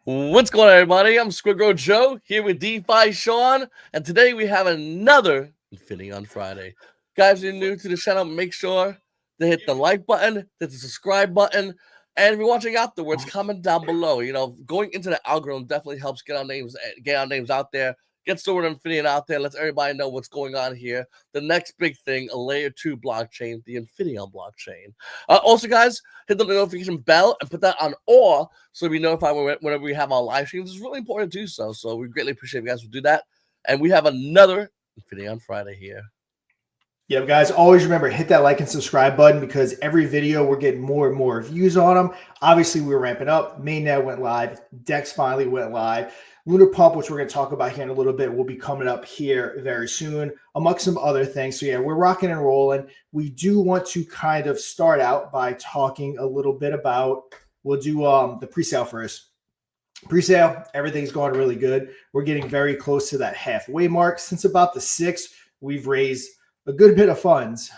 What's going on, everybody? I'm Squidgrow Joe here with DeFi Sean, and today we have another Infinion Friday. Guys, if you're new to the channel, make sure to hit the like button, hit the subscribe button, and if you're watching afterwards, comment down below. Going into the algorithm definitely helps get our names out there, get Sword Infinion out there, lets everybody know what's going on here. The next big thing, a layer 2 blockchain, the Infinion blockchain. Also, guys, hit the notification bell and put that on all so we notify whenever we have our live streams. It's really important to do so. So we greatly appreciate you guys would do that. And we have another Infinion Friday here. Yeah, guys, always remember, hit that like and subscribe button because every video we're getting more and more views on them. Obviously, we're ramping up. MainNet went live. DEX finally went live. Lunar Pump, which we're going to talk about here in a little bit, will be coming up here very soon, amongst some other things. So, yeah, we're rocking and rolling. We do want to kind of start out by talking a little bit about, we'll do the pre-sale first. Pre-sale, everything's going really good. We're getting very close to that halfway mark. Since about the 6th, we've raised a good bit of funds,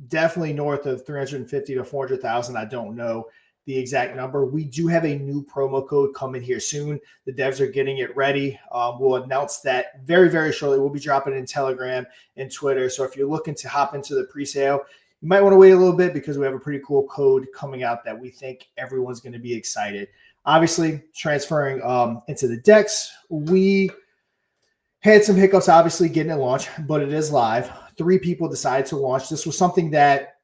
definitely north of 350 to 400,000. I don't know the exact number. We do have a new promo code coming here soon. The devs are getting it ready. We'll announce that very, very shortly. We'll be dropping it in Telegram and Twitter. So if you're looking to hop into the pre-sale, you might want to wait a little bit because we have a pretty cool code coming out that we think everyone's going to be excited. Obviously, transferring into the DEX, we had some hiccups, obviously, getting it launched, but it is live. 3 people decided to launch. This was something that,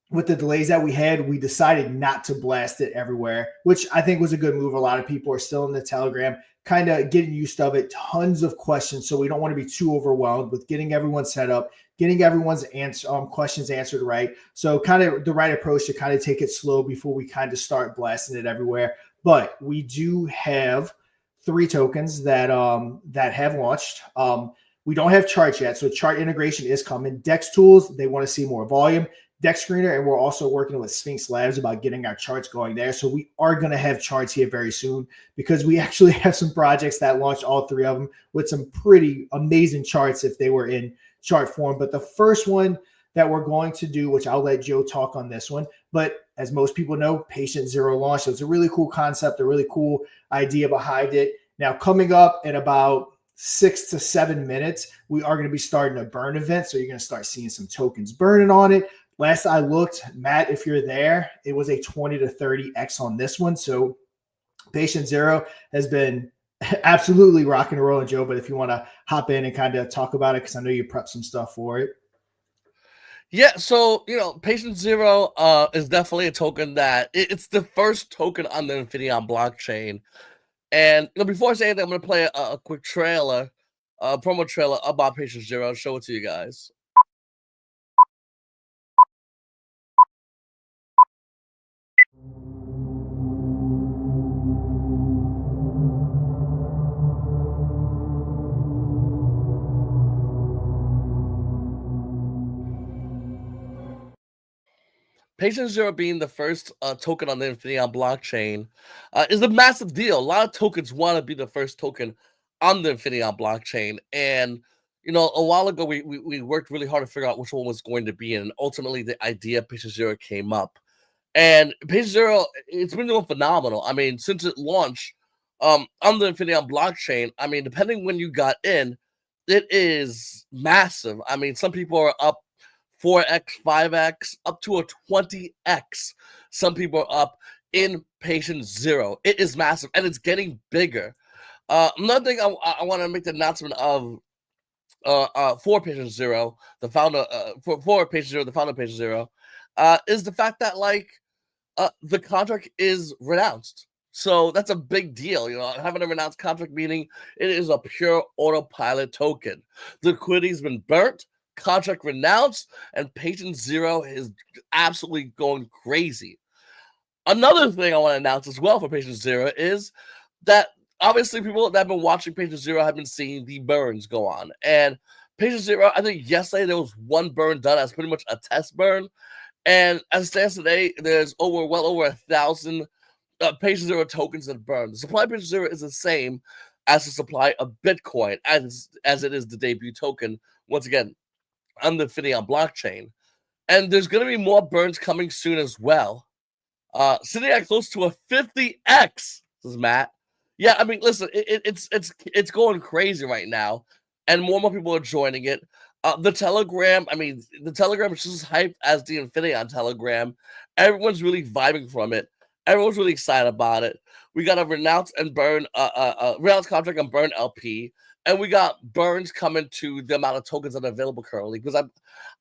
with the delays that we had, we decided not to blast it everywhere, which I think was a good move. A lot of people are still in the Telegram, kind of getting used to it. Tons of questions, so we don't want to be too overwhelmed with getting everyone set up, getting everyone's questions answered right. So kind of the right approach to kind of take it slow before we kind of start blasting it everywhere. But we do have 3 tokens that have launched. We don't have charts yet, so chart integration is coming. DEX tools, they want to see more volume. DEX screener, and we're also working with Sphinx Labs about getting our charts going there. So we are going to have charts here very soon because we actually have some projects that launched, all 3 of them, with some pretty amazing charts if they were in chart form. But the first one that we're going to do, which I'll let Joe talk on this one, but as most people know, Patient Zero launched. So it's a really cool concept, a really cool idea behind it. Now, coming up in about 6 to 7 minutes, we are going to be starting a burn event. So you're going to start seeing some tokens burning on it. Last I looked, Matt, if you're there, it was a 20 to 30x on this one. So Patient Zero has been absolutely rocking and rolling, Joe. But if you want to hop in and kind of talk about it, because I know you prepped some stuff for it. Yeah, so Patient Zero is definitely a token that it's the first token on the Infinion blockchain. And before I say anything, I'm gonna play a quick trailer, promo trailer about Patient Zero. I'll show it to you guys. Patient Zero being the first token on the Infinion blockchain is a massive deal. A lot of tokens want to be the first token on the Infinion blockchain. And, a while ago, we worked really hard to figure out which one was going to be. And ultimately, the idea of Patient Zero came up. And Patient Zero, it's been doing phenomenal. I mean, since it launched on the Infinion blockchain, I mean, depending when you got in, it is massive. I mean, some people are up 4x, 5x, up to a 20x. Some people are up in Patient Zero. It is massive, and it's getting bigger. Another thing I want to make the announcement of for Patient Zero, the founder for Patient Zero, the founder of Patient Zero, is the fact that the contract is renounced. So that's a big deal. Having a renounced contract meaning it is a pure autopilot token. The liquidity's been burnt, contract renounced, and Patient Zero is absolutely going crazy. Another thing I want to announce as well for Patient Zero is that obviously people that have been watching Patient Zero have been seeing the burns go on. And Patient Zero, I think yesterday there was 1 burn done as pretty much a test burn. And as it stands today, there's well over 1,000 Patient Zero tokens that burn. The supply of Patient Zero is the same as the supply of Bitcoin, as it is the debut token, once again, on the Infinion blockchain. And there's going to be more burns coming soon as well. Sitting at close to a 50x, this is Matt, Yeah, I mean, listen, it's going crazy right now, and more and more people are joining it. The Telegram, I mean, the Telegram is just as hyped as the Infinion Telegram. Everyone's really vibing from it. Everyone's really excited about it. We got a renounce contract and burn LP, and we got burns coming to the amount of tokens that are available currently. Because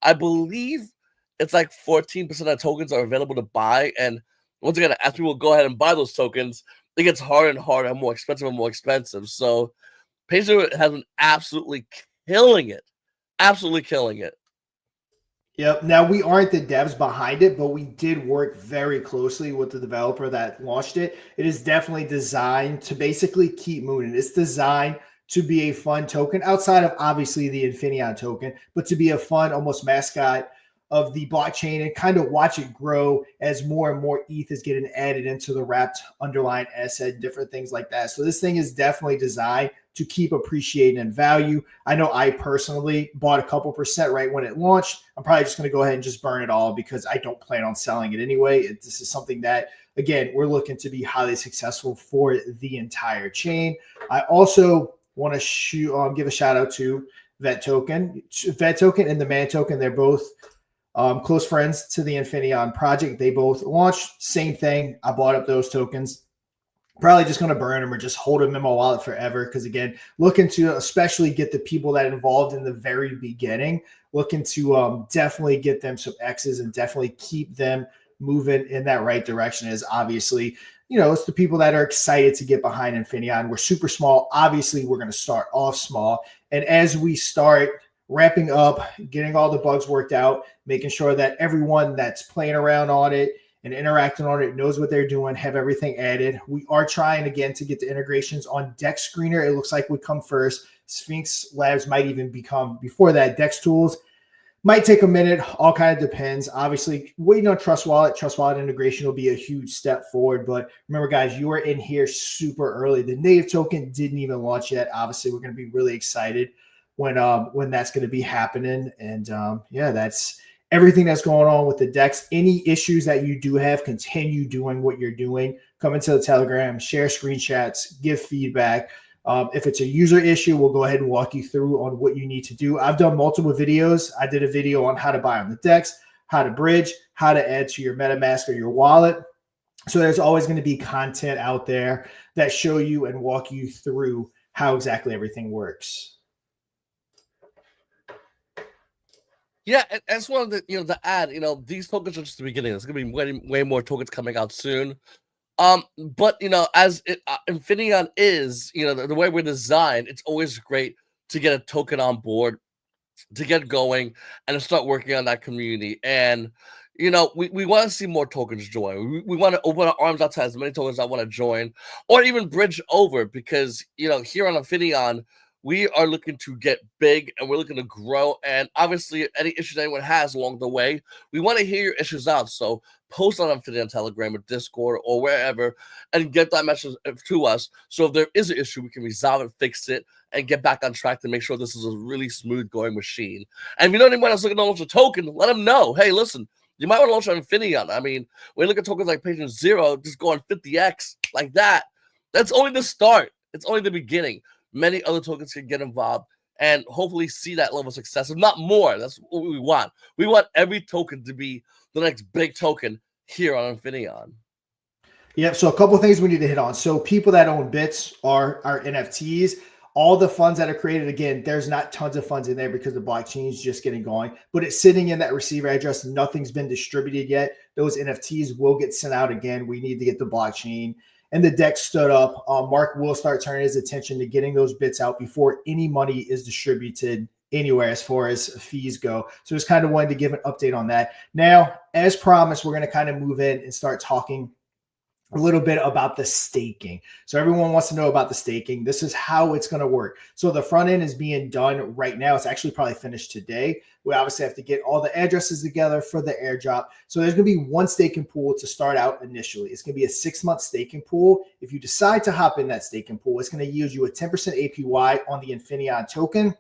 I believe it's like 14% of tokens are available to buy, and once again, as people go ahead and buy those tokens, it gets harder and harder and more expensive and more expensive. So Pacer has been absolutely killing it. Absolutely killing it. Yep. Now, we aren't the devs behind it, but we did work very closely with the developer that launched it. It is definitely designed to basically keep moving. It's designed to be a fun token outside of obviously the Infinion token, but to be a fun, almost mascot of the blockchain and kind of watch it grow as more and more ETH is getting added into the wrapped underlying asset and different things like that. So this thing is definitely designed to keep appreciating in value. I know I personally bought a couple percent right when it launched. I'm probably just going to go ahead and just burn it all because I don't plan on selling it anyway. This is something that, again, we're looking to be highly successful for the entire chain. I also want to give a shout out to Vet Token and the Man Token. They're both close friends to the Infinion project. They both launched, same thing. I bought up those tokens. Probably just going to burn them or just hold them in my wallet forever. Because again, looking to especially get the people that involved in the very beginning, looking to definitely get them some X's and definitely keep them moving in that right direction. Is obviously, it's the people that are excited to get behind Infinion. We're super small. Obviously, we're going to start off small. And as we start ramping up, getting all the bugs worked out, making sure that everyone that's playing around on it and interacting on it knows what they're doing, have everything added. We are trying again to get the integrations on DEX Screener. It looks like would come first. Sphinx Labs might even become before that. DEX Tools might take a minute. All kind of depends. Obviously, waiting on Trust Wallet. Trust Wallet integration will be a huge step forward. But remember, guys, you are in here super early. The native token didn't even launch yet. Obviously, we're going to be really excited when that's going to be happening. And yeah, that's everything that's going on with the DEX. Any issues that you do have, continue doing what you're doing. Come into the Telegram, share screenshots, give feedback. If it's a user issue, we'll go ahead and walk you through on what you need to do. I've done multiple videos. I did a video on how to buy on the DEX, how to bridge, how to add to your MetaMask or your wallet. So there's always going to be content out there that show you and walk you through how exactly everything works. Yeah, and I just wanted to add, these tokens are just the beginning. There's gonna be way more tokens coming out soon. But as Infinion is, the way we're designed, it's always great to get a token on board, to get going, and to start working on that community. And we want to see more tokens join. We want to open our arms out to as many tokens that want to join, or even bridge over, because here on Infinion, we are looking to get big and we're looking to grow. And obviously, any issues anyone has along the way, we want to hear your issues out. So post on Infinion Telegram or Discord or wherever and get that message to us. So if there is an issue, we can resolve it, fix it, and get back on track to make sure this is a really smooth going machine. And if you know anyone else looking to launch a token, let them know. Hey, listen, you might want to launch on Infinion. I mean, when you look at tokens like Patient Zero, just going 50x like that, that's only the start. It's only the beginning. Many other tokens can get involved and hopefully see that level of success, if not more. That's what we want. We want every token to be the next big token here on Infinion. Yeah, so a couple of things we need to hit on. So people that own bits are NFTs. All the funds that are created, again, there's not tons of funds in there because the blockchain is just getting going, but it's sitting in that receiver address. Nothing's been distributed yet. Those NFTs will get sent out again. We need to get the blockchain and the DEX stood up. Mark will start turning his attention to getting those bits out before any money is distributed anywhere as far as fees go. So just kind of wanted to give an update on that. Now, as promised, we're going to kind of move in and start talking a little bit about the staking. So everyone wants to know about the staking. This is how it's going to work. So the front end is being done right now. It's actually probably finished today. We obviously have to get all the addresses together for the airdrop. So there's going to be one staking pool to start out initially. It's going to be a 6-month staking pool. If you decide to hop in that staking pool, it's going to yield you a 10% APY on the Infinion token.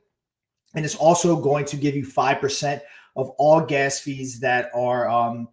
And it's also going to give you 5% of all gas fees that are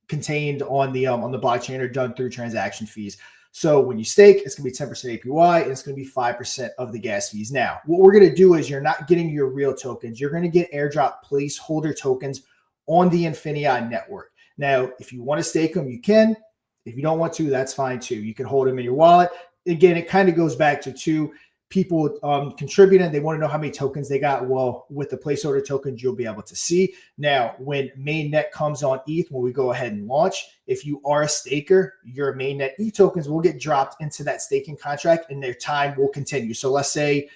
contained on the blockchain or done through transaction fees. So when you stake, it's going to be 10% APY, and it's going to be 5% of the gas fees. Now, what we're going to do is you're not getting your real tokens. You're going to get airdrop placeholder tokens on the Infinaeon network. Now, if you want to stake them, you can. If you don't want to, that's fine too. You can hold them in your wallet. Again, it kind of goes back to two people contributing. They want to know how many tokens they got. Well, with the placeholder tokens, you'll be able to see. Now, when MainNet comes on ETH, when we go ahead and launch, if you are a staker, your MainNet ETH tokens will get dropped into that staking contract and their time will continue. So let's say,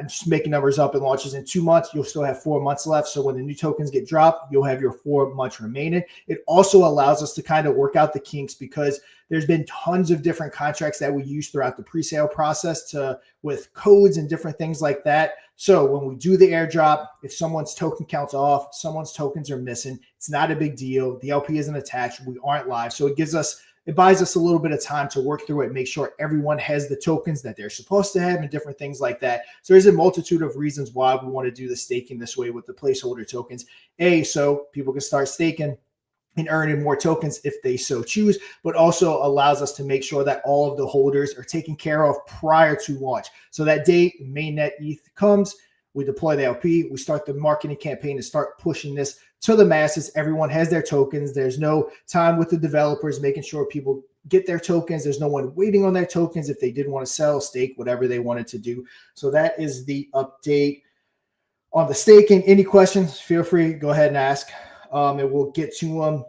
just making numbers up, it launches in 2 months. You'll still have 4 months left. So when the new tokens get dropped, you'll have your 4 months remaining. It also allows us to kind of work out the kinks because there's been tons of different contracts that we use throughout the pre-sale process with codes and different things like that. So when we do the airdrop, if someone's token count's off, someone's tokens are missing, it's not a big deal. The LP isn't attached. We aren't live. So it buys us a little bit of time to work through it, make sure everyone has the tokens that they're supposed to have and different things like that. So there's a multitude of reasons why we want to do the staking this way with the placeholder tokens. So people can start staking and earning more tokens if they so choose, but also allows us to make sure that all of the holders are taken care of prior to launch. So that day MainNet ETH comes, we deploy the LP, we start the marketing campaign and start pushing this to the masses. Everyone has their tokens. There's no time with the developers making sure people get their tokens. There's no one waiting on their tokens if they did want to sell, stake, whatever they wanted to do. So that is the update on the staking. Any questions, feel free, go ahead and ask, and we'll get to them.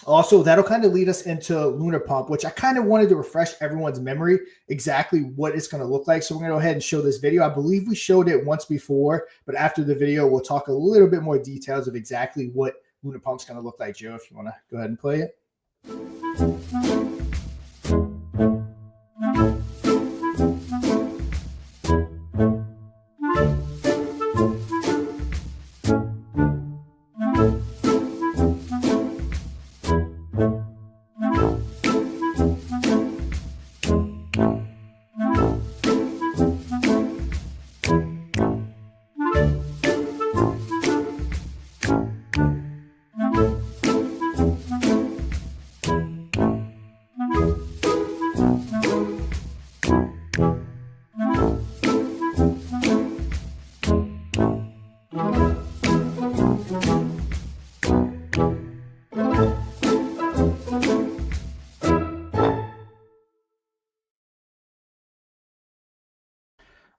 Also, that'll kind of lead us into Lunar Pump, which I kind of wanted to refresh everyone's memory exactly what it's going to look like. So we're going to go ahead and show this video. I believe we showed it once before, but after the video, we'll talk a little bit more details of exactly what Lunar Pump's going to look like. Joe, if you want to go ahead and play it.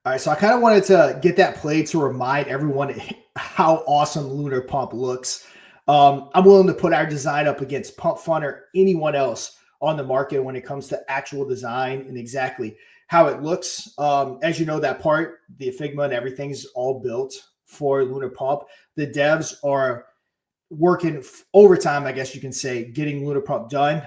All right, so I kind of wanted to get that played to remind everyone how awesome Lunar Pump looks. I'm willing to put our design up against Pump Fun or anyone else on the market when it comes to actual design and exactly how it looks. As you know, that part, the Figma and everything's all built for Lunar Pump. The devs are working overtime, I guess you can say, getting Lunar Pump done.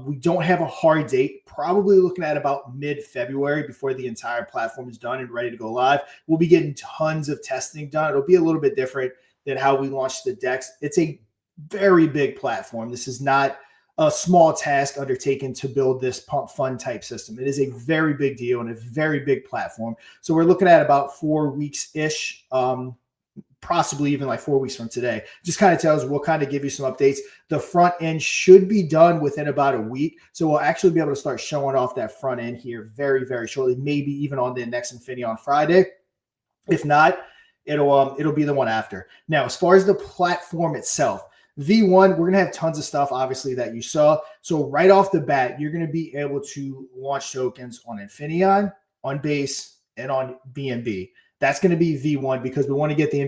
We don't have a hard date, probably looking at about mid-February before the entire platform is done and ready to go live. We'll be getting tons of testing done. It'll be a little bit different than how we launched the DEX. It's a very big platform. This is not a small task undertaken to build this Pump Fun type system. It is a very big deal and a very big platform. So we're looking at about 4 weeks-ish, possibly even like 4 weeks from today. Just kind of tells, we'll kind of give you some updates. The front end should be done within about a week. So we'll actually be able to start showing off that front end here very, very shortly, maybe even on the next Infinaeon Friday. If not, it'll be the one after. Now, as far as the platform itself, V1, we're going to have tons of stuff, obviously, that you saw. So right off the bat, you're going to be able to launch tokens on Infinaeon, on Base, and on BNB. That's going to be V1 because we want to get the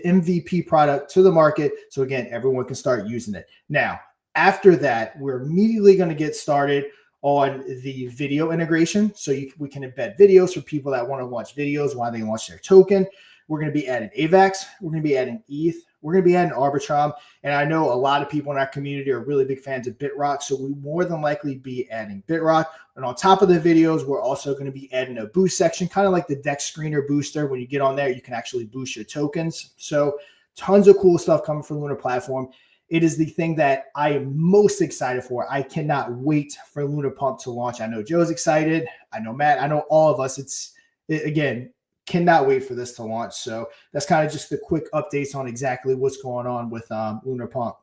MVP product to the market. So again, everyone can start using it. Now, after that, we're immediately going to get started on the video integration. So we can embed videos for people that want to launch videos while they launch their token. We're going to be adding AVAX. We're going to be adding ETH. We're going to be adding Arbitrum. And I know a lot of people in our community are really big fans of BitRock. So we more than likely be adding BitRock. And on top of the videos, we're also going to be adding a boost section, kind of like the DEX screener booster. When you get on there, you can actually boost your tokens. So tons of cool stuff coming from Lunar Platform. It is the thing that I am most excited for. I cannot wait for Lunar Pump to launch. I know Joe's excited. I know Matt. I know all of us. Again, cannot wait for this to launch. So that's kind of just the quick updates on exactly what's going on with Lunar Pump.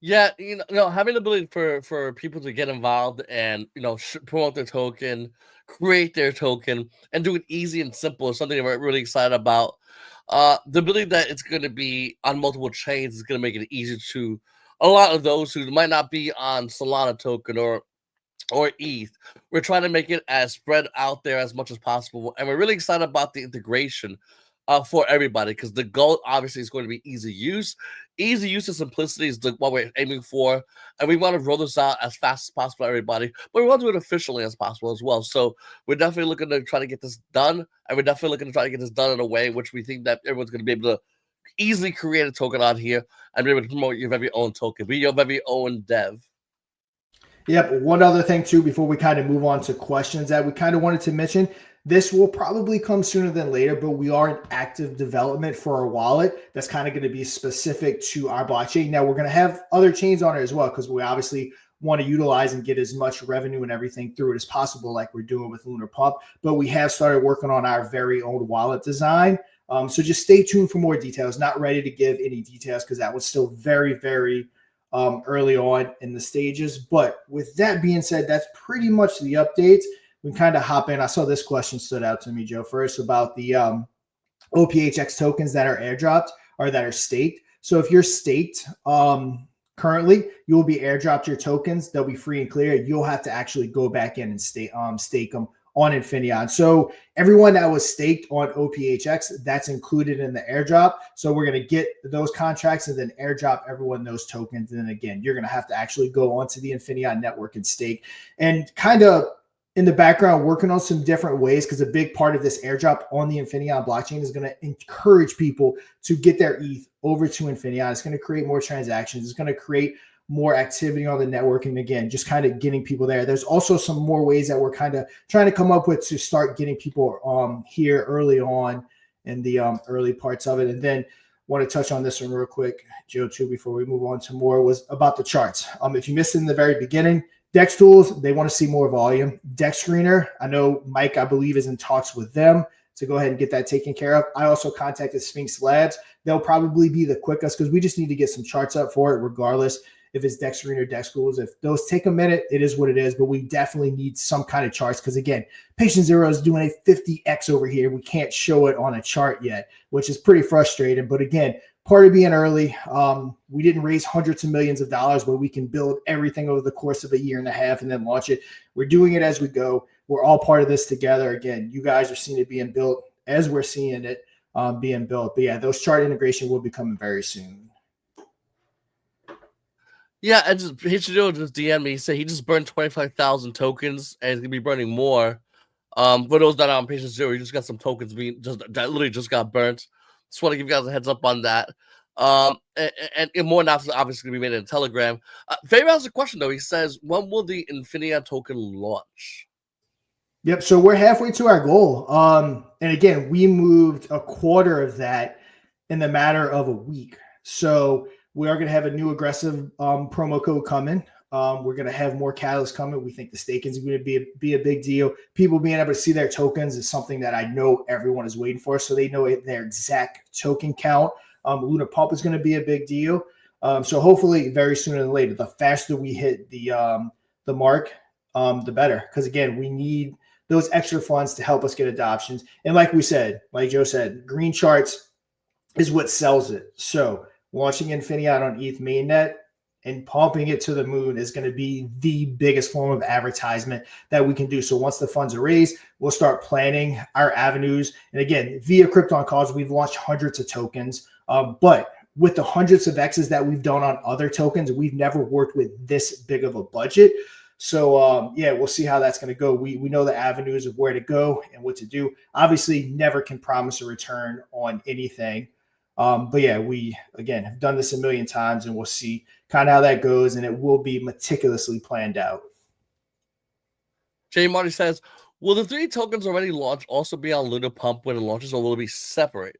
Yeah, having the ability for people to get involved and promote their token, create their token, and do it easy and simple is something that we're really excited about. The ability that it's going to be on multiple chains is going to make it easy to a lot of those who might not be on Solana token or ETH. We're trying to make it as spread out there as much as possible, and we're really excited about the integration for everybody because the goal obviously is going to be easy use. Easy use and simplicity is what we're aiming for, and we want to roll this out as fast as possible for everybody, but we want to do it efficiently as possible as well. So we're definitely looking to try to get this done, and we're definitely looking to try to get this done in a way which we think that everyone's going to be able to easily create a token on here and be able to promote your very own token, be your very own dev. Yep. One other thing too, before we kind of move on to questions that we kind of wanted to mention, this will probably come sooner than later, but we are in active development for our wallet that's kind of going to be specific to our blockchain. Now we're going to have other chains on it as well, because we obviously want to utilize and get as much revenue and everything through it as possible, like we're doing with Lunar Pump. But we have started working on our very own wallet design. So just stay tuned for more details. Not ready to give any details because that was still very, very early on in the stages. But with that being said, that's pretty much the updates. We kind of hop in. I saw this question stood out to me, Joe, first about the OPHX tokens that are airdropped or that are staked. So if you're staked currently, you will be airdropped your tokens. They'll be free and clear. You'll have to actually go back in and stake them on Infinaeon. So everyone that was staked on OPHX, that's included in the airdrop. So we're going to get those contracts and then airdrop everyone those tokens. And then again, you're going to have to actually go onto the Infinaeon network and stake, and kind of in the background working on some different ways, because a big part of this airdrop on the Infinaeon blockchain is going to encourage people to get their ETH over to Infinaeon. It's going to create more transactions. It's going to create more activity on the network. And again, just kind of getting people there. There's also some more ways that we're kind of trying to come up with to start getting people here early on in the early parts of it. And then want to touch on this one real quick, Joe, too, before we move on to more, was about the charts. If you missed it in the very beginning, DEX tools, they want to see more volume. DEX screener, I know Mike, I believe, is in talks with them to go ahead and get that taken care of. I also contacted Sphinx Labs. They'll probably be the quickest because we just need to get some charts up for it, regardless if it's DEX screener, DEX tools. If those take a minute, it is what it is, but we definitely need some kind of charts because, again, Patient Zero is doing a 50x over here. We can't show it on a chart yet, which is pretty frustrating. But again, part of being early, we didn't raise hundreds of millions of dollars where we can build everything over the course of a year and a half and then launch it. We're doing it as we go. We're all part of this together. Again, you guys are seeing it being built as we're seeing it being built. But yeah, those chart integration will be coming very soon. Yeah, and Hichiro just DM me. He said he just burned 25,000 tokens and he's gonna be burning more. For those that are on Patient Zero, you just got some tokens that literally just got burnt. Just want to give you guys a heads up on that. And more announcements obviously going to be made in Telegram. Faber has a question though. He says, when will the Infinaeon token launch? Yep. So we're halfway to our goal. And again, we moved a quarter of that in the matter of a week. So we are going to have a new aggressive promo code coming. We're going to have more catalysts coming. We think the staking is going to be a big deal. People being able to see their tokens is something that I know everyone is waiting for, so they know their exact token count. Lunar Pump is going to be a big deal. So hopefully very sooner than later, the faster we hit the mark, the better. Because again, we need those extra funds to help us get adoptions. And like we said, like Joe said, green charts is what sells it. So launching Infinion on ETH mainnet and pumping it to the moon is going to be the biggest form of advertisement that we can do. So once the funds are raised, we'll start planning our avenues. And again, via Krypton calls, we've launched hundreds of tokens. But with the hundreds of X's that we've done on other tokens, we've never worked with this big of a budget. So yeah, we'll see how that's going to go. We know the avenues of where to go and what to do. Obviously, never can promise a return on anything. But yeah, we, again, have done this a million times, and we'll see kind of how that goes, and it will be meticulously planned out. Jay Marty says, will the 3 tokens already launched also be on Lunar Pump when it launches, or will it be separate?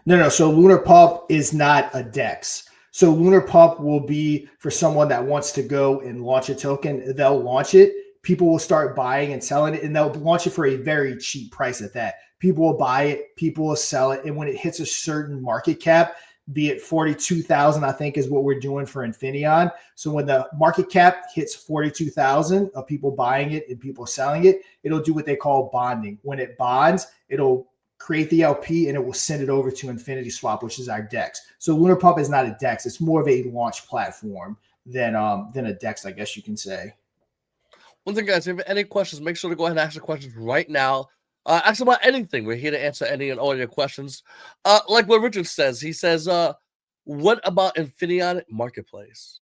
No. So Lunar Pump is not a DEX. So Lunar Pump will be for someone that wants to go and launch a token. They'll launch it. People will start buying and selling it, and they'll launch it for a very cheap price at that. People will buy it, people will sell it, and when it hits a certain market cap, be it 42,000, I think is what we're doing for Infinion. So when the market cap hits 42,000 of people buying it and people selling it, it'll do what they call bonding. When it bonds, it'll create the LP and it will send it over to Infinity Swap, which is our DEX. So Lunar Pump is not a DEX; it's more of a launch platform than a DEX, I guess you can say. Once again, guys, if you have any questions, make sure to go ahead and ask the questions right now. Ask about anything. We're here to answer any and all your questions. Like what Richard says, he says, what about Infinion Marketplace?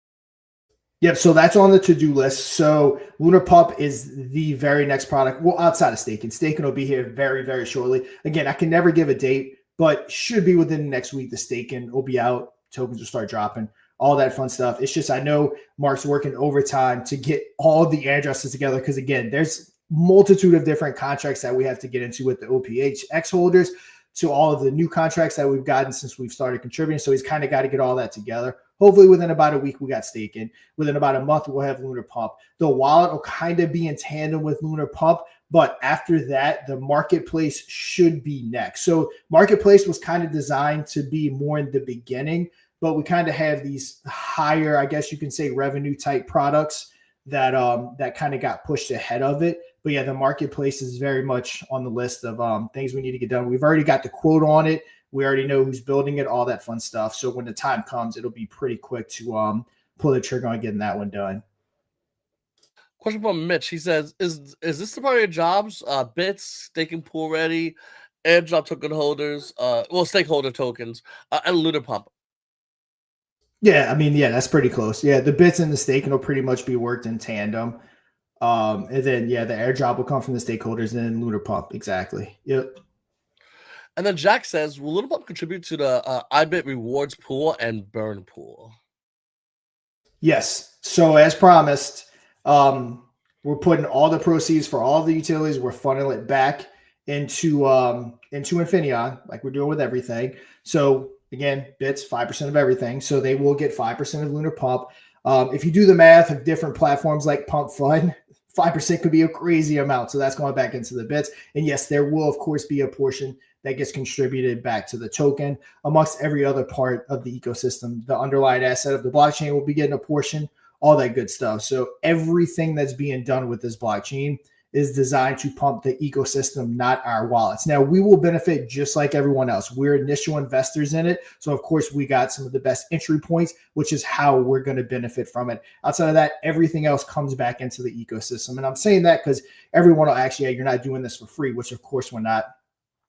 Yep, so that's on the to-do list. So Lunar Pump is the very next product. Well, outside of staking. Staking will be here very, very shortly. Again, I can never give a date, but should be within the next week. The staking will be out. Tokens will start dropping. All that fun stuff. It's just I know Mark's working overtime to get all the addresses together because, again, there's multitude of different contracts that we have to get into with the OPHX holders to all of the new contracts that we've gotten since we've started contributing. So he's kind of got to get all that together. Hopefully within about a week, we got staking. Within about a month, we'll have Lunar Pump. The wallet will kind of be in tandem with Lunar Pump, but after that, the marketplace should be next. So marketplace was kind of designed to be more in the beginning, but we kind of have these higher, I guess you can say, revenue type products that that kind of got pushed ahead of it. But yeah, the marketplace is very much on the list of things we need to get done. We've already got the quote on it. We already know who's building it, all that fun stuff. So when the time comes, it'll be pretty quick to pull the trigger on getting that one done. Question from Mitch. He says, is this the part of your jobs? Bits, staking pool ready, airdrop token holders, stakeholder tokens, and Lunar Pump. Yeah, I mean, yeah, that's pretty close. Yeah, the bits and the staking will pretty much be worked in tandem. And then, yeah, the airdrop will come from the stakeholders and then Lunar Pump. Exactly. Yep. And then Jack says, will Lunar Pump contribute to the IBIT rewards pool and burn pool? Yes. So as promised, we're putting all the proceeds for all the utilities. We're funneling it back into Infinion, like we're doing with everything. So again, bits 5% of everything. So they will get 5% of Lunar Pump. If you do the math of different platforms like Pump Fund, 5% could be a crazy amount. So that's going back into the bits. And yes, there will, of course, be a portion that gets contributed back to the token amongst every other part of the ecosystem. The underlying asset of the blockchain will be getting a portion, all that good stuff. So everything that's being done with this blockchain is designed to pump the ecosystem, not our wallets. Now, we will benefit just like everyone else. We're initial investors in it. So, of course, we got some of the best entry points, which is how we're going to benefit from it. Outside of that, everything else comes back into the ecosystem. And I'm saying that because everyone will actually, you're not doing this for free, which, of course, we're not.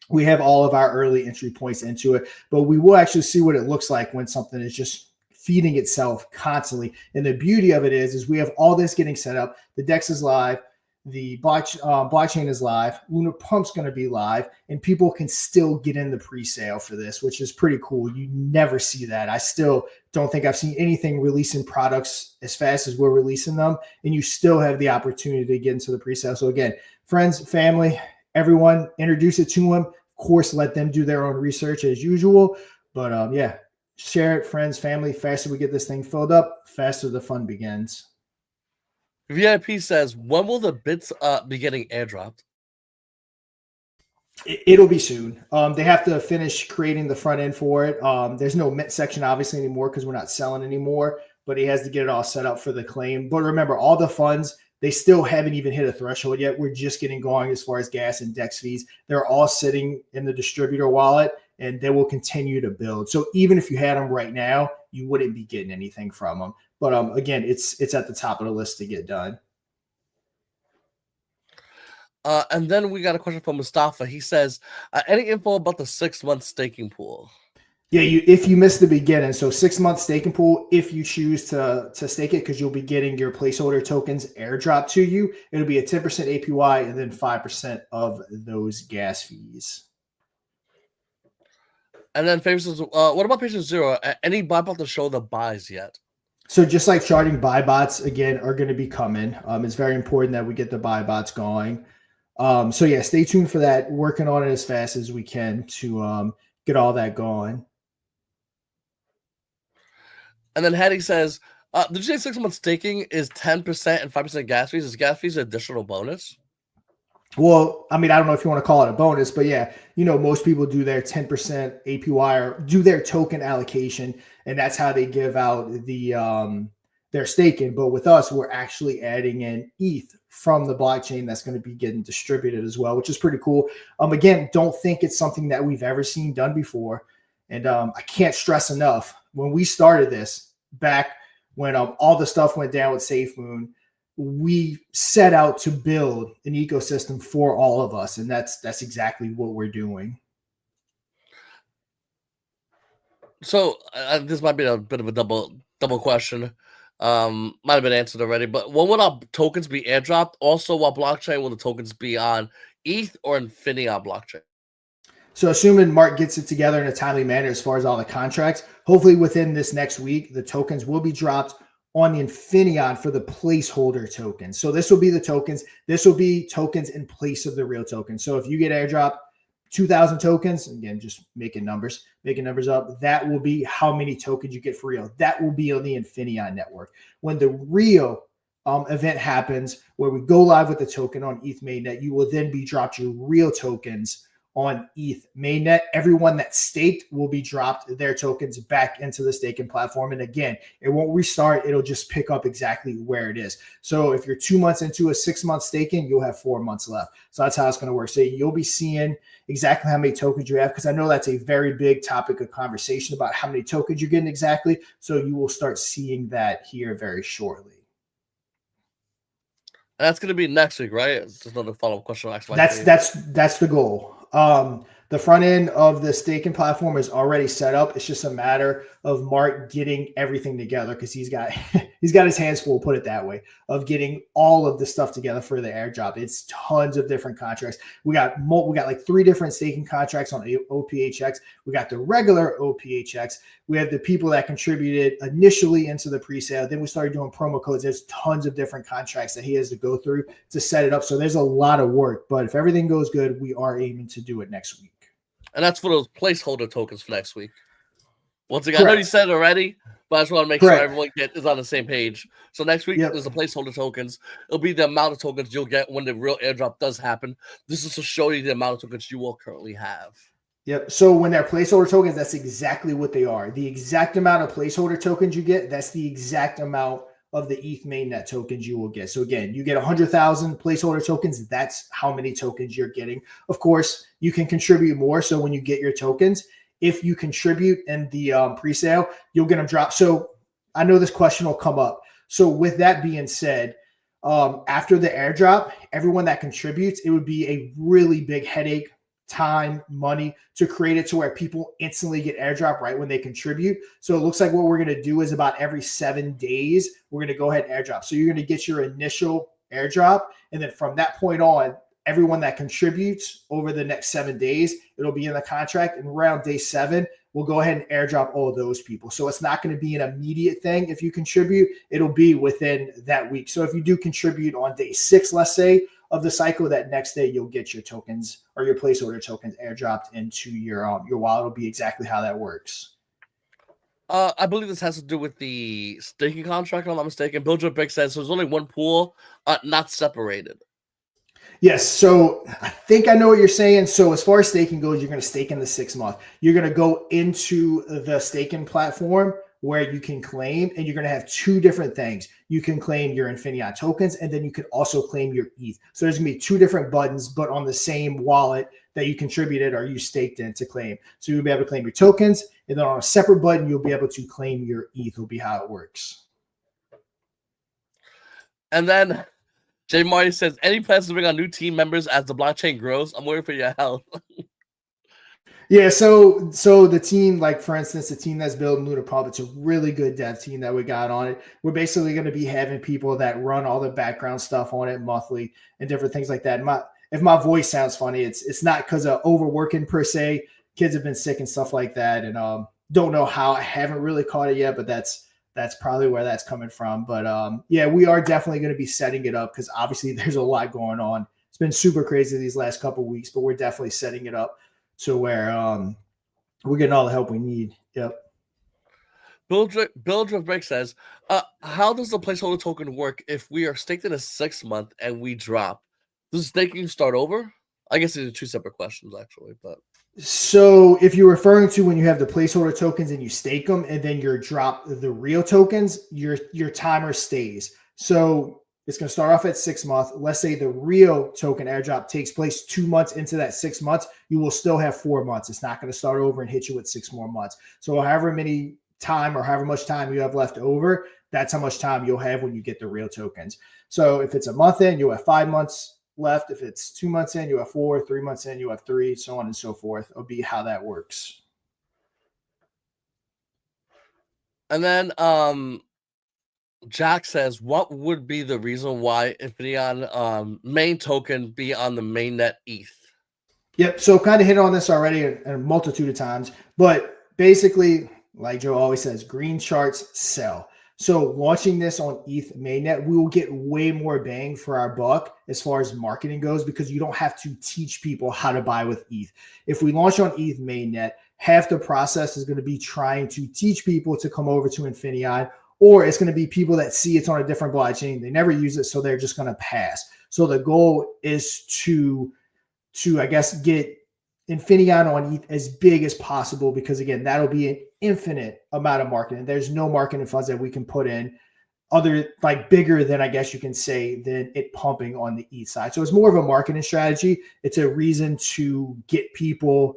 We have all of our early entry points into it, but we will actually see what it looks like when something is just feeding itself constantly. And the beauty of it is we have all this getting set up. The DEX is live. The blockchain is live. Lunar Pump's going to be live, and people can still get in the pre-sale for this, which is pretty cool. You never see that. I still don't think I've seen anything releasing products as fast as we're releasing them, and you still have the opportunity to get into the pre-sale. So again, friends, family, everyone, introduce it to them. Of course, let them do their own research as usual. But yeah, share it, friends, family. Faster we get this thing filled up, faster the fun begins. VIP says, when will the bits be getting airdropped? It'll be soon. They have to finish creating the front end for it. There's no mint section obviously anymore because we're not selling anymore, but he has to get it all set up for the claim. But remember, all the funds, they still haven't even hit a threshold yet. We're just getting going as far as gas and DEX fees. They're all sitting in the distributor wallet, and they will continue to build. So even if you had them right now, you wouldn't be getting anything from them. But again, it's at the top of the list to get done. And then we got a question from Mustafa. He says, any info about the 6-month staking pool? Yeah, if you miss the beginning, so 6-month staking pool, if you choose to stake it, because you'll be getting your placeholder tokens airdrop to you, it'll be a 10% APY and then 5% of those gas fees. And then Favor says, what about patient zero? Any buy bot to show the buys yet? So just like charting buy bots, again, are going to be coming. It's very important that we get the buy bots going. So yeah, stay tuned for that. Working on it as fast as we can to get all that going. And then Hattie says, did you say 6-month staking is 10% and 5% gas fees? Is gas fees an additional bonus? Well, I mean, I don't know if you want to call it a bonus, but yeah, most people do their 10% APY or do their token allocation, and that's how they give out their staking. But with us, we're actually adding in ETH from the blockchain that's going to be getting distributed as well, which is pretty cool. Again, don't think it's something that we've ever seen done before, and I can't stress enough when we started this back when all the stuff went down with SafeMoon, we set out to build an ecosystem for all of us, and that's exactly what we're doing. So this might be a bit of a double question. Might have been answered already, but when will our tokens be airdropped? Also, what blockchain will the tokens be on? ETH or Infinion blockchain? So assuming Mark gets it together in a timely manner as far as all the contracts, hopefully within this next week, the tokens will be dropped on the Infinion for the placeholder tokens. So this will be the tokens. This will be tokens in place of the real token. So if you get airdrop 2,000 tokens, again, just making numbers up, that will be how many tokens you get for real. That will be on the Infinion network. When the real event happens where we go live with the token on ETH mainnet, you will then be dropped your real tokens on ETH mainnet. Everyone that staked will be dropped their tokens back into the staking platform. And again, it won't restart. It'll just pick up exactly where it is. So if you're 2 months into a 6-month staking, you'll have 4 months left. So that's how it's going to work. So you'll be seeing exactly how many tokens you have, because I know that's a very big topic of conversation about how many tokens you're getting exactly. So you will start seeing that here very shortly. And that's going to be next week, right? It's just another follow-up question. That's the goal. The front end of the staking platform is already set up. It's just a matter of Mark getting everything together, because he's got his hands full, put it that way, of getting all of the stuff together for the airdrop. It's tons of different contracts. We got like 3 different staking contracts on OPHX. We got the regular OPHX. We have the people that contributed initially into the pre-sale. Then we started doing promo codes. There's tons of different contracts that he has to go through to set it up. So there's a lot of work, but if everything goes good, we are aiming to do it next week. And that's for those placeholder tokens for next week. Once again, Correct. I know you said it already, but I just want to make sure everyone is on the same page. So next week, there's the placeholder tokens. It'll be the amount of tokens you'll get when the real airdrop does happen. This is to show you the amount of tokens you will currently have. Yep. So when they're placeholder tokens, that's exactly what they are. The exact amount of placeholder tokens you get, that's the exact amount of the ETH mainnet tokens you will get. So again, you get 100,000 placeholder tokens. That's how many tokens you're getting. Of course, you can contribute more. So when you get your tokens, if you contribute in the pre-sale, you'll get them dropped. So I know this question will come up. So with that being said, after the airdrop, everyone that contributes, it would be a really big headache, time, money to create it to where people instantly get airdrop right when they contribute. So it looks like what we're going to do is about every 7 days, we're going to go ahead and airdrop. So you're going to get your initial airdrop. And then from that point on, everyone that contributes over the next 7 days, it'll be in the contract. And around day 7, we'll go ahead and airdrop all of those people. So it's not going to be an immediate thing. If you contribute, it'll be within that week. So if you do contribute on day 6, let's say, of the cycle, that next day you'll get your tokens or your placeholder tokens airdropped into your wallet. It'll be exactly how that works. I believe this has to do with the staking contract, if I'm not mistaken. Build Your Brick says so there's only one pool, not separated. Yes. So I think I know what you're saying. So as far as staking goes, you're going to stake in the 6 month. You're going to go into the staking platform where you can claim, and you're going to have 2 different things. You can claim your Infinion tokens, and then you can also claim your ETH. So there's going to be 2 different buttons, but on the same wallet that you contributed or you staked in to claim. So you'll be able to claim your tokens, and then on a separate button, you'll be able to claim your ETH. Will be how it works. And then Jay Marty says, any plans to bring on new team members as the blockchain grows? I'm waiting for your help. Yeah, so the team, like for instance, the team that's building Lunar Pump, it's a really good dev team that we got on it. We're basically going to be having people that run all the background stuff on it monthly and different things like that. And if my voice sounds funny, it's not because of overworking per se. Kids have been sick and stuff like that, and don't know how. I haven't really caught it yet, but that's probably where that's coming from. But yeah, we are definitely going to be setting it up because obviously there's a lot going on. It's been super crazy these last couple of weeks, but we're definitely setting it up to where we're getting all the help we need. Yep. Build Your Brick says, how does the placeholder token work if we are staked in a 6 month and we drop? Does staking start over? I guess these are two separate questions, actually. But so if you're referring to when you have the placeholder tokens and you stake them and then you drop the real tokens, your timer stays. So it's going to start off at 6 months. Let's say the real token airdrop takes place 2 months into that 6 months. You will still have 4 months. It's not going to start over and hit you with 6 more months. So however many time or however much time you have left over, that's how much time you'll have when you get the real tokens. So if it's a month in, you'll have 5 months left. If it's 2 months in, you have 4, 3 months in, you have 3, so on and so forth. It'll be how that works. and then Jack says, what would be the reason why Infinion main token be on the mainnet ETH? Yep. So kind of hit on this already a multitude of times, but basically, like Joe always says, green charts sell. So launching this on ETH mainnet, we will get way more bang for our buck as far as marketing goes because you don't have to teach people how to buy with ETH. If we launch on ETH mainnet, half the process is going to be trying to teach people to come over to Infinion, or it's going to be people that see it's on a different blockchain. They never use it, so they're just going to pass. So the goal is to I guess get Infinion on ETH as big as possible because again, that'll be an infinite amount of marketing. There's no marketing funds that we can put in other like bigger than I guess you can say than it pumping on the ETH side. So it's more of a marketing strategy. It's a reason to get people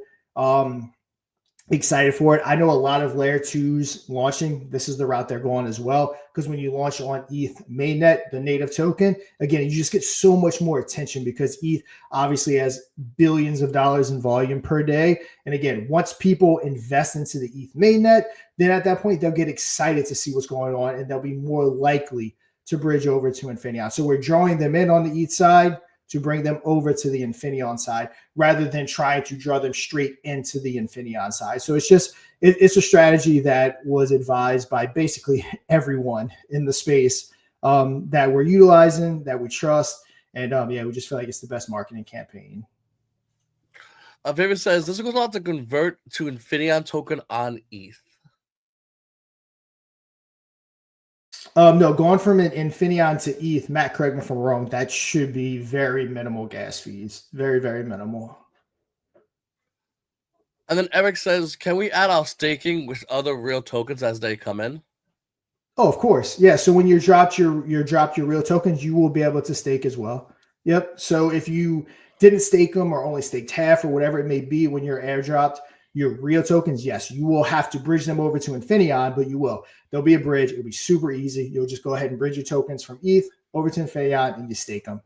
excited for it. I know a lot of layer twos launching. This is the route they're going as well. Because when you launch on ETH mainnet, the native token, again, you just get so much more attention because ETH obviously has billions of dollars in volume per day. And again, once people invest into the ETH mainnet, then at that point, they'll get excited to see what's going on and they'll be more likely to bridge over to Infinion. So we're drawing them in on the ETH side to bring them over to the Infinion side rather than trying to draw them straight into the Infinion side. So it's just, it's a strategy that was advised by basically everyone in the space that we're utilizing, that we trust. And yeah, we just feel like it's the best marketing campaign. Favorite says, this is going to have to convert to Infinion token on ETH. No, going from an Infinion to ETH, Matt, correct me if I'm wrong, that should be very minimal gas fees. Very, very minimal. And then Eric says, can we add our staking with other real tokens as they come in? Oh, of course. Yeah. So when you dropped your real tokens, you will be able to stake as well. Yep. So if you didn't stake them or only staked half or whatever it may be when you're airdropped your real tokens, yes, you will have to bridge them over to Infinion, but you will. There'll be a bridge. It'll be super easy. You'll just go ahead and bridge your tokens from ETH over to Infinion and you stake them.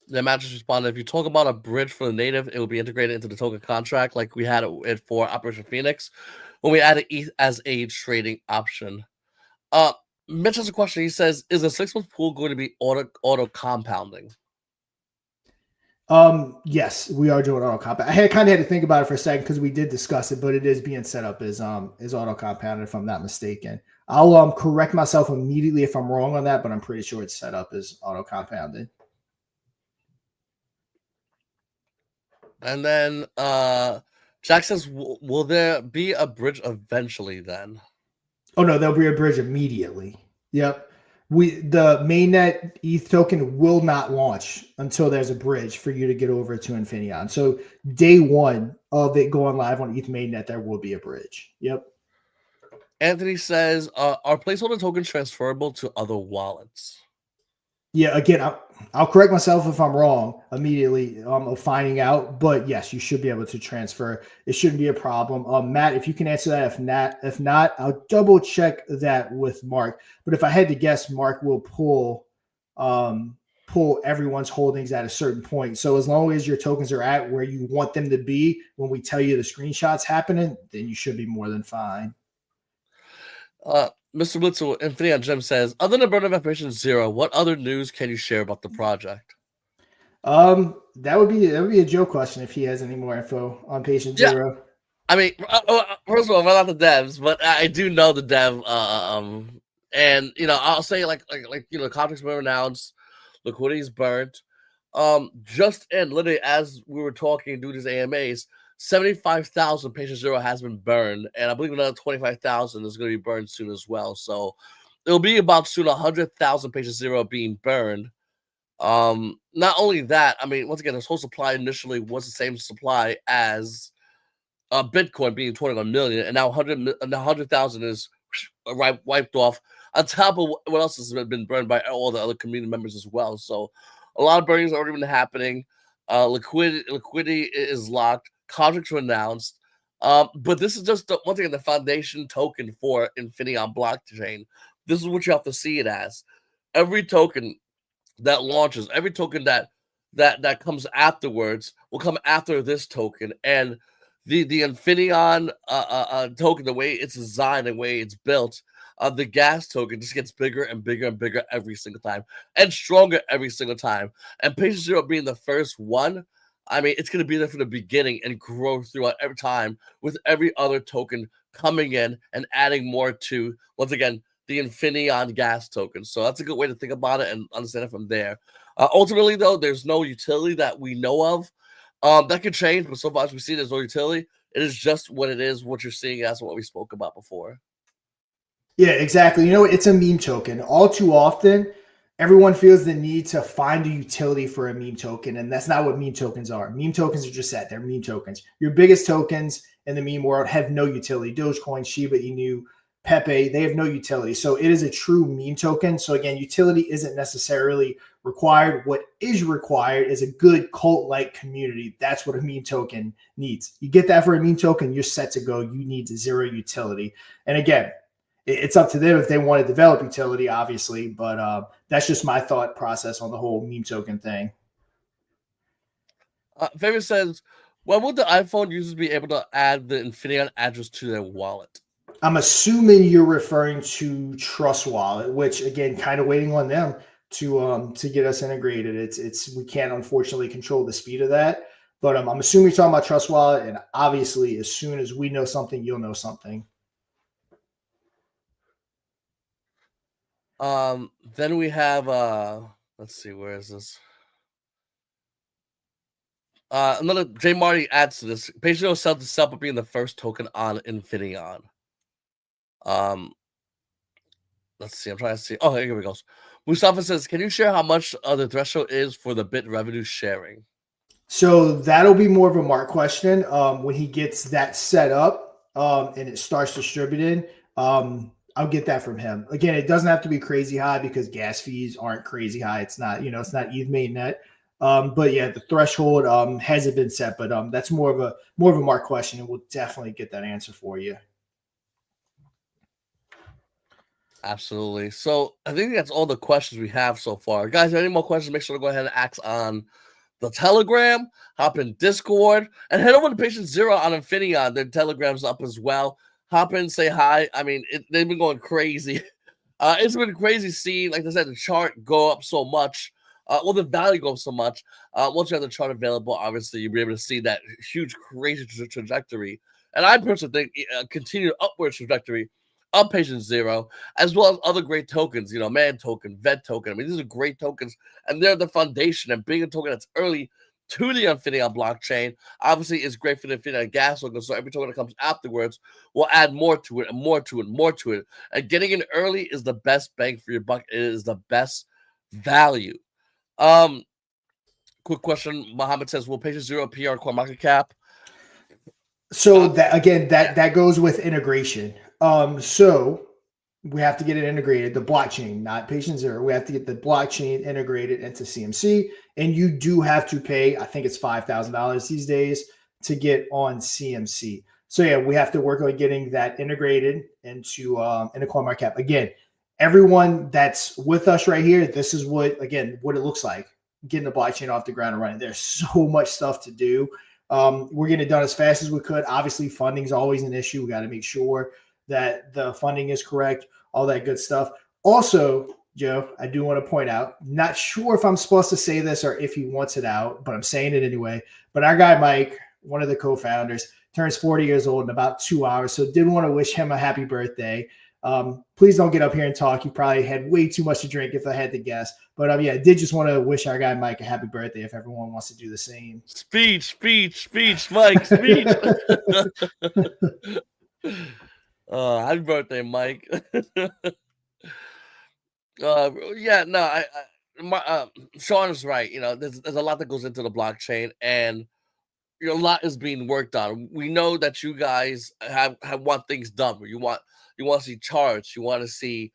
The Matt just responded, if you talk about a bridge for the native, it will be integrated into the token contract like we had it for Operation Phoenix when we added ETH as a trading option. Mitch has a question. He says, is the 6-month pool going to be auto compounding? Yes, we are doing auto compound. I kind of had to think about it for a second because we did discuss it, but it is being set up as auto compounded if I'm not mistaken. I'll correct myself immediately if I'm wrong on that, but I'm pretty sure it's set up as auto compounded. And then Jack says, will there be a bridge eventually then? Oh no, there'll be a bridge immediately. Yep. The mainnet ETH token will not launch until there's a bridge for you to get over to Infinion. So day one of it going live on ETH mainnet, there will be a bridge. Yep. Anthony says, are placeholder tokens transferable to other wallets? Yeah, again, I'll correct myself if I'm wrong immediately of finding out. But yes, you should be able to transfer. It shouldn't be a problem. Matt, if you can answer that, if not, I'll double check that with Mark. But if I had to guess, Mark will pull everyone's holdings at a certain point. So as long as your tokens are at where you want them to be when we tell you the screenshots happening, then you should be more than fine. Mr. Blitzel, Infinion Gem says, other than Burn of Operation Zero, what other news can you share about the project? That would be a Joe question if he has any more info on Patient Zero. I mean, first of all, we're not the devs, but I do know the dev. And I'll say like contracts were announced, liquidity is burnt. Just and literally as we were talking, do these AMAs, 75,000 Patient Zero has been burned, and I believe another 25,000 is going to be burned soon as well. So it'll be about soon 100,000 Patient Zero being burned. Not only that, I mean, once again, this whole supply initially was the same supply as Bitcoin being 21 million, and now 100,000 is wiped off. On top of what else has been burned by all the other community members as well. So, a lot of burnings already been happening. Liquidity is locked. Contracts were announced. But this is just once again the foundation token for Infinion blockchain. This is what you have to see it as. Every token that launches, every token that comes afterwards will come after this token. And the Infinion token, the way it's designed, the way it's built, the gas token just gets bigger and bigger and bigger every single time, and stronger every single time. And Patient Zero being the first one, I mean, it's going to be there from the beginning and grow throughout every time, with every other token coming in and adding more to, once again, the Infinion gas token. So that's a good way to think about it and understand it from there. Ultimately, though, there's no utility that we know of. That could change, but so far as we see, there's no utility. It is just what it is, what you're seeing as what we spoke about before. Yeah, exactly. You know, it's a meme token. All too often, everyone feels the need to find a utility for a meme token, and that's not what meme tokens are. Meme tokens are just that. They're meme tokens. Your biggest tokens in the meme world have no utility. Dogecoin, Shiba Inu, Pepe, they have no utility. So it is a true meme token. So again, utility isn't necessarily required. What is required is a good cult-like community. That's what a meme token needs. You get that for a meme token, you're set to go. You need zero utility. And again, it's up to them if they want to develop utility, obviously, but that's just my thought process on the whole meme token thing. Favorite says, when would the iPhone users be able to add the Infinion address to their wallet? I'm assuming you're referring to Trust Wallet, which again, kind of waiting on them to get us integrated. It's we can't unfortunately control the speed of that, but I'm assuming you're talking about Trust Wallet, and obviously, as soon as we know something, you'll know something. Then we have let's see, where is this? Another J Marty adds to this. Patreon sells itself for being the first token on Infinion. Let's see. I'm trying to see. Oh, here we go. Mustafa says, "Can you share how much the threshold is for the bit revenue sharing?" So that'll be more of a Mark question when he gets that set up and it starts distributing. I'll get that from him. Again, it doesn't have to be crazy high because gas fees aren't crazy high. It's not, it's not ETH MainNet. But yeah, the threshold hasn't been set, but that's more of a Mark question, and we'll definitely get that answer for you. Absolutely. So I think that's all the questions we have so far. Guys, any more questions, make sure to go ahead and ask on the Telegram, hop in Discord, and head over to Patient Zero on Infinion. Their Telegram's up as well. Hop in, say hi. I mean, they've been going crazy. It's been crazy seeing, like I said, the chart go up so much. Well, the value goes so much. Once you have the chart available, obviously, you'll be able to see that huge, crazy trajectory. And I personally think continued upward trajectory of Patient Zero, as well as other great tokens, Man token, Vet token. I mean, these are great tokens, and they're the foundation. And being a token that's early to the Infinion blockchain, obviously, is great for the Infinion gas token. So every token that comes afterwards will add more to it and more to it and more to it. And getting in early is the best bang for your buck. It is the best value. Quick question. Mohammed says, will Patient Zero appear on CoinMarketCap? So that goes with integration. So we have to get it integrated, the blockchain, not Patient Zero. We have to get the blockchain integrated into CMC, and you do have to pay, I think it's $5,000 these days to get on CMC. So yeah, we have to work on getting that integrated into CoinMarketCap. Again, everyone that's with us right here, this is what it looks like, getting the blockchain off the ground and running. There's so much stuff to do. We're getting it done as fast as we could. Obviously, funding is always an issue. We got to make sure that the funding is correct, all that good stuff. Also, Joe, I do want to point out, not sure if I'm supposed to say this or if he wants it out, but I'm saying it anyway. But our guy, Mike, one of the co-founders, turns 40 years old in about 2 hours. So did want to wish him a happy birthday. Please don't get up here and talk. You probably had way too much to drink if I had to guess. But I did just want to wish our guy Mike a happy birthday if everyone wants to do the same. Speech, Mike, speech. Happy birthday, Mike. I my, Sean is right. You know, there's a lot that goes into the blockchain, and a lot is being worked on. We know that you guys have want things done. You want to see charts. You want to see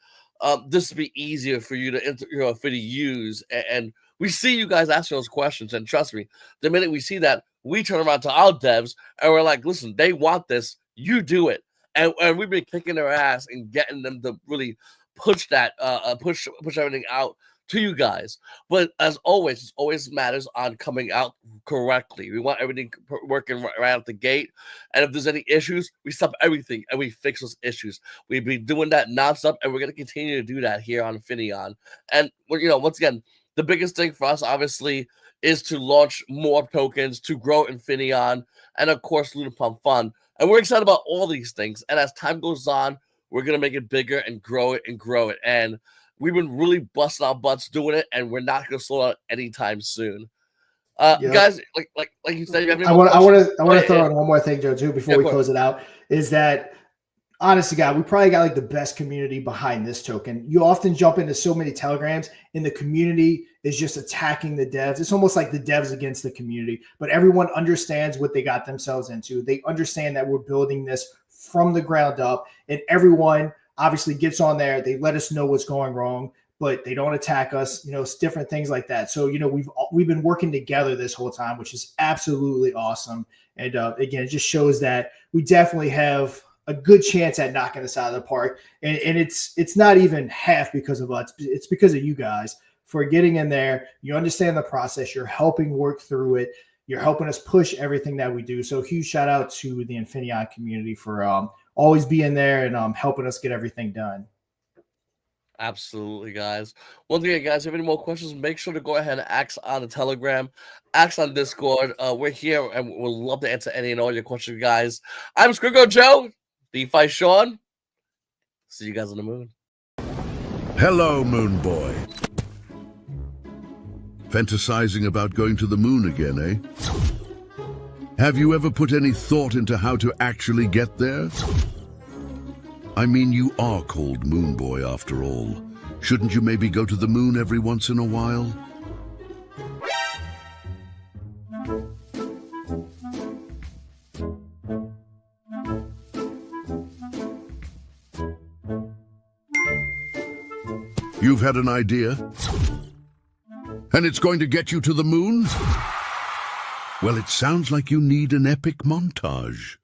this to be easier for you to for you to use. And we see you guys asking those questions. And trust me, the minute we see that, we turn around to our devs and we're like, listen, they want this. You do it. And we've been kicking their ass and getting them to really push that push everything out to you guys. But as always, it always matters on coming out correctly. We want everything working right out the gate. And if there's any issues, we stop everything and we fix those issues. We've been doing that nonstop, and we're going to continue to do that here on Infinion. And once again, the biggest thing for us, obviously, is to launch more tokens, to grow Infinion, and of course, Lunar Pump Fund. And we're excited about all these things. And as time goes on, we're going to make it bigger and grow it and grow it. And we've been really busting our butts doing it, and we're not going to slow down anytime soon. Yep. Guys, like you said, you have I want to throw in one more thing, Joe, too, before we close it out. Is that, honestly, God, we probably got like the best community behind this token. You often jump into so many telegrams, and the community is just attacking the devs. It's almost like the devs against the community, but everyone understands what they got themselves into. They understand that we're building this from the ground up, and everyone obviously gets on there. They let us know what's going wrong, but they don't attack us. It's different things like that. So, we've been working together this whole time, which is absolutely awesome. And again, it just shows that we definitely have a good chance at knocking this out of the park. And it's not even half because of us. It's because of you guys for getting in there. You understand the process. You're helping work through it. You're helping us push everything that we do. So huge shout out to the Infinion community for always being there and helping us get everything done. Absolutely, guys. Once again, guys, if you have any more questions, make sure to go ahead and ask on the Telegram, ask on Discord. We're here and we'll love to answer any and all your questions, guys. I'm Scriggo Joe, DeFi Sean. See you guys on the moon. Hello, Moon Boy. Fantasizing about going to the moon again, eh? Have you ever put any thought into how to actually get there? I mean, you are called Moon Boy after all. Shouldn't you maybe go to the moon every once in a while? You've had an idea? And it's going to get you to the moon? Well, it sounds like you need an epic montage.